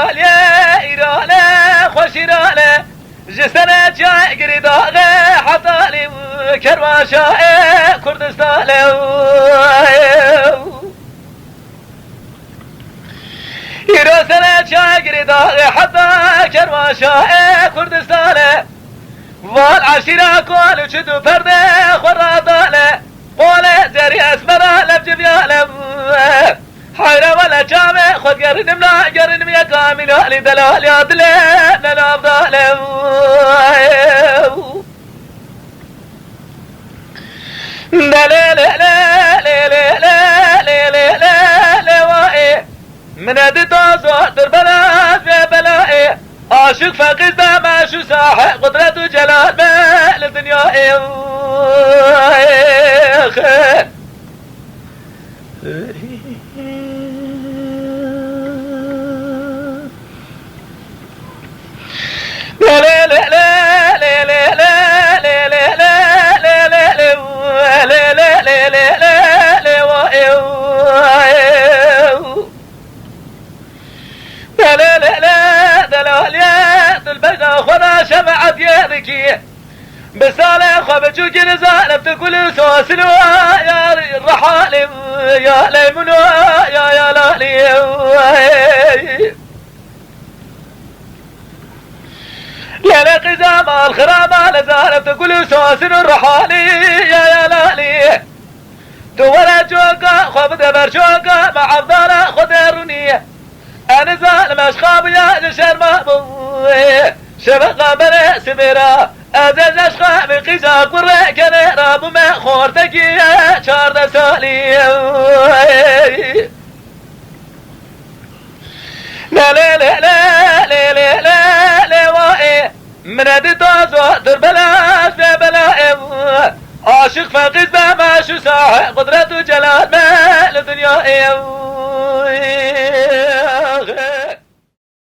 دلالي إيرالي خوش إيرالي جسنا جاي قريدالي حطالي كرواشاي كردستاني إيراسنا جاي قريدالي حتى كرواشاي كردستاني والعشيرة كل وشدو فرده خرادالي قولي زري اسمرا لبجب يالم حيرة ولا جامع خد قرنم لا قرنم يا كامل أهلي دلال يا دلين الأفضل من أدتو زهر بلا في بلائي عاشق فقيد ما شو ساحق قدرة جلال مال الدنيا خنا شمعت يدك بسالة خبجو جنزانة بتقول سوسلو يا الرحال يا ليمنو يا لالي يا لقزام الخرامة لزانة بتقول سوسلو الرحال يا لالي دولا جوكا خب دبر جوكا مع افضل خدرني انا زال مشخاب يا جشر مهبوي شبقة بنا سميرا أزاز أشخاء من قزاق والرأكنا رابو ما خورتك يا شارد سالي لا لا لا لا لا لا لا لا وائي من أدتاز وقدر بلاش في بلائم عاشق فقيد ما شو ساحق قدرة جلال ما لدنيا